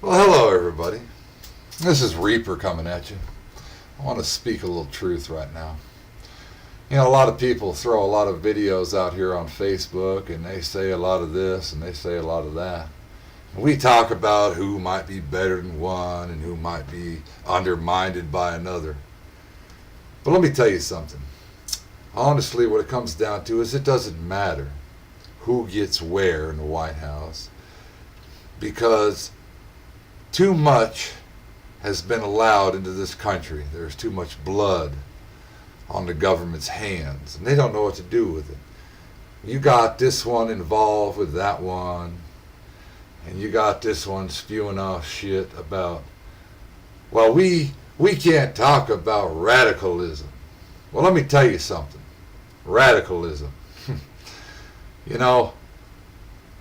Well, hello everybody. This is Reaper coming at you. I want to speak a little truth right now. You know, a lot of people throw a lot of videos out here on Facebook and they say a lot of this and they say a lot of that. We talk about who might be better than one and who might be undermined by another. But let me tell you something. Honestly, what it comes down to is it doesn't matter who gets where in the White House, because too much has been allowed into this country. There's too much blood on the government's hands, and they don't know what to do with it. You got this one involved with that one, and you got this one spewing off shit about, well, we can't talk about radicalism. Well, let me tell you something. Radicalism. You know,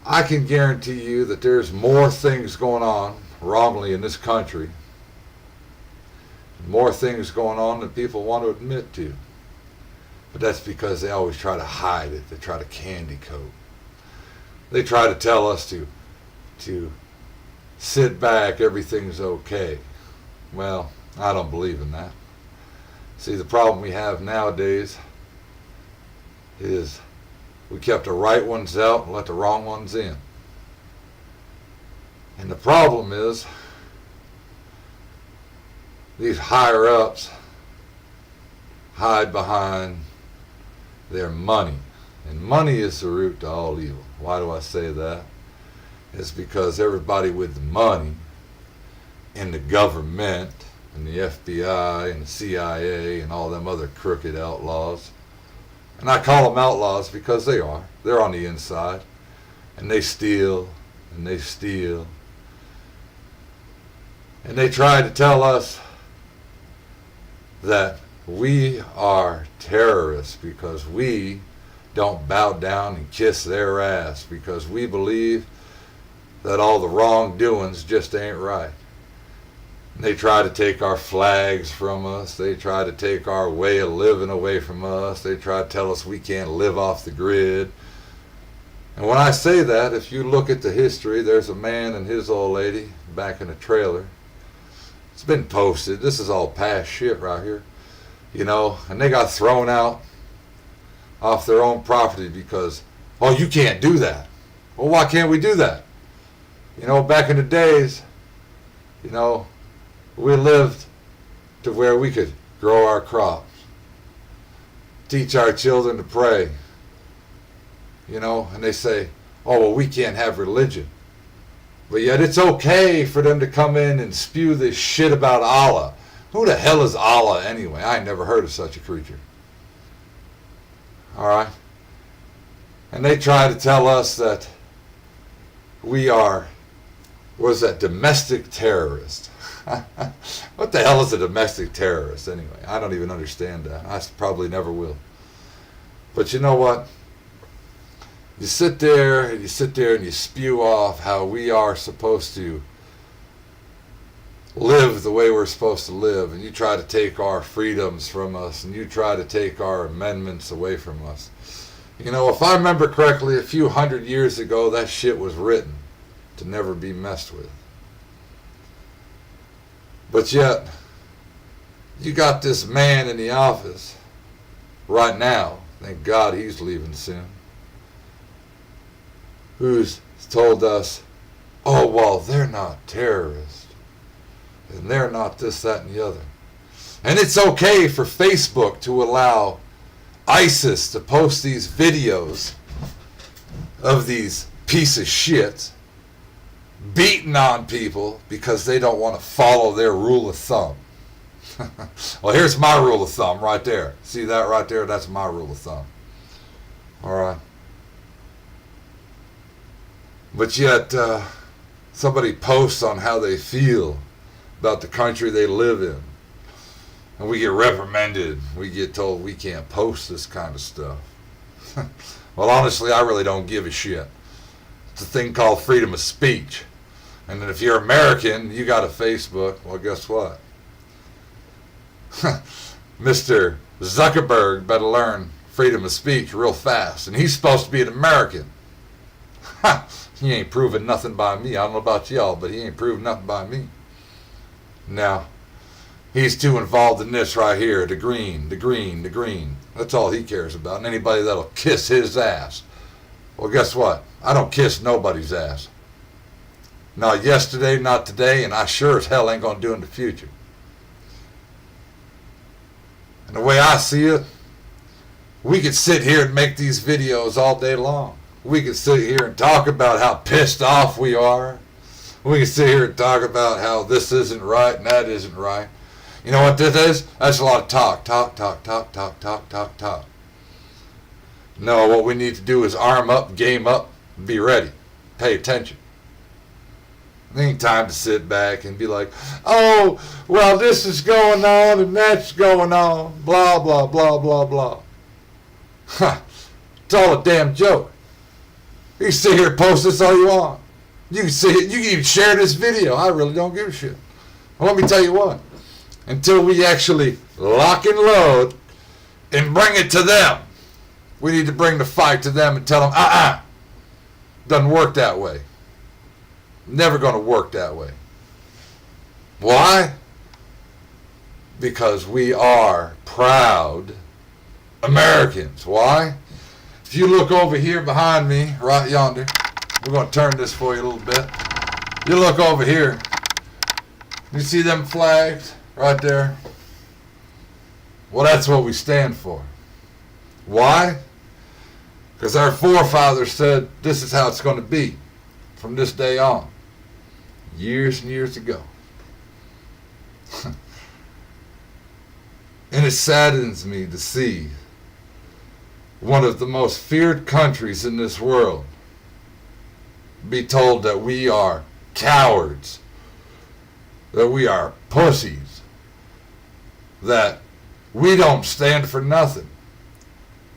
I can guarantee you that there's more things going on wrongly in this country, more things going on than people want to admit to. But that's because they always try to hide it. They try to candy coat. They try to tell us to sit back, everything's okay. Well, I don't believe in that. See, the problem we have nowadays is we kept the right ones out and let the wrong ones in. And the problem is these higher ups hide behind their money. And money is the root to all evil. Why do I say that? It's because everybody with the money in the government and the FBI and the CIA and all them other crooked outlaws, and I call them outlaws because they are. They're on the inside. And they steal and they steal. And they try to tell us that we are terrorists because we don't bow down and kiss their ass, because we believe that all the wrongdoings just ain't right. And they try to take our flags from us. They try to take our way of living away from us. They try to tell us we can't live off the grid. And when I say that, if you look at the history, there's a man and his old lady back in a trailer. It's been posted. This is all past shit right here. You know, and they got thrown out off their own property because, oh, you can't do that. Well, why can't we do that? You know, back in the days, you know, we lived to where we could grow our crops, teach our children to pray, you know, and they say, oh, well, we can't have religion. But yet it's okay for them to come in and spew this shit about Allah. Who the hell is Allah anyway? I ain't never heard of such a creature. All right? And they try to tell us that we are, what is that, domestic terrorist. What the hell is a domestic terrorist anyway? I don't even understand that. I probably never will. But you know what? You sit there and you spew off how we are supposed to live the way we're supposed to live, and you try to take our freedoms from us, and you try to take our amendments away from us. You know, if I remember correctly, a few hundred years ago, that shit was written to never be messed with. But yet, you got this man in the office right now, thank God he's leaving soon, who's told us, oh, well, they're not terrorists, and they're not this, that, and the other. And it's okay for Facebook to allow ISIS to post these videos of these piece of shits beating on people because they don't want to follow their rule of thumb. Well, here's my rule of thumb right there. See that right there? That's my rule of thumb. All right. But yet, somebody posts on how they feel about the country they live in. And we get reprimanded. We get told we can't post this kind of stuff. Well, honestly, I really don't give a shit. It's a thing called freedom of speech. And then if you're American, you got a Facebook. Well, guess what? Mr. Zuckerberg better learn freedom of speech real fast. And he's supposed to be an American. Ha! He ain't proving nothing by me. I don't know about y'all, but he ain't proving nothing by me. Now, he's too involved in this right here, the green, the green, the green. That's all he cares about. And anybody that'll kiss his ass. Well, guess what? I don't kiss nobody's ass. Not yesterday, not today, and I sure as hell ain't gonna do it in the future. And the way I see it, we could sit here and make these videos all day long. We could sit here and talk about how pissed off we are. We can sit here and talk about how this isn't right and that isn't right. You know what this is? That's a lot of talk. Talk, talk, talk, talk, talk, talk, talk. No, what we need to do is arm up, game up, and be ready. Pay attention. It ain't time to sit back and be like, oh, well, this is going on and that's going on. Blah, blah, blah, blah, blah. Huh. It's all a damn joke. You can sit here and post this all you want. You can sit here, you can even share this video. I really don't give a shit. Well, let me tell you what. Until we actually lock and load and bring it to them, we need to bring the fight to them and tell them, doesn't work that way. Never going to work that way. Why? Because we are proud Americans. Why? If you look over here behind me, right yonder, we're going to turn this for you a little bit. You look over here. You see them flags right there? Well, that's what we stand for. Why? Because our forefathers said this is how it's going to be from this day on. Years and years ago. And it saddens me to see one of the most feared countries in this world be told that we are cowards, that we are pussies, that we don't stand for nothing.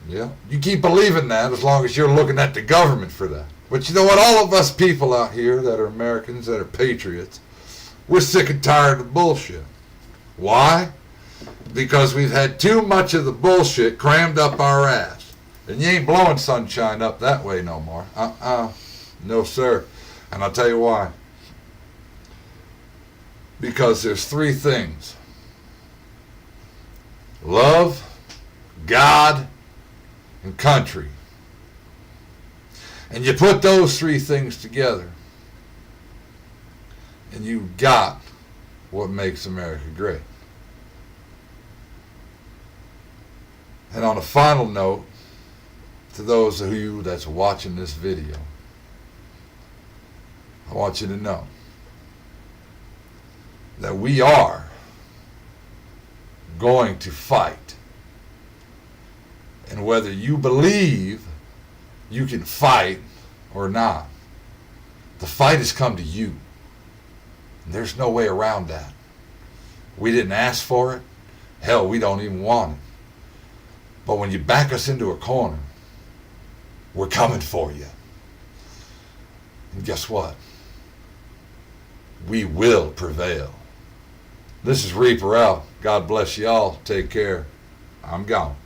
Yeah, you keep believing that as long as you're looking at the government for that. But you know what? All of us people out here that are Americans, that are patriots, we're sick and tired of bullshit. Why? Because we've had too much of the bullshit crammed up our ass. And you ain't blowing sunshine up that way no more. No, sir. And I'll tell you why. Because there's three things. Love, God, and country. And you put those three things together, and you got what makes America great. And on a final note, to those of you that's watching this video, I want you to know that we are going to fight. And whether you believe you can fight or not, the fight has come to you. And there's no way around that. We didn't ask for it. Hell, we don't even want it. But when you back us into a corner, we're coming for you. And guess what? We will prevail. This is Reaper out. God bless y'all. Take care. I'm gone.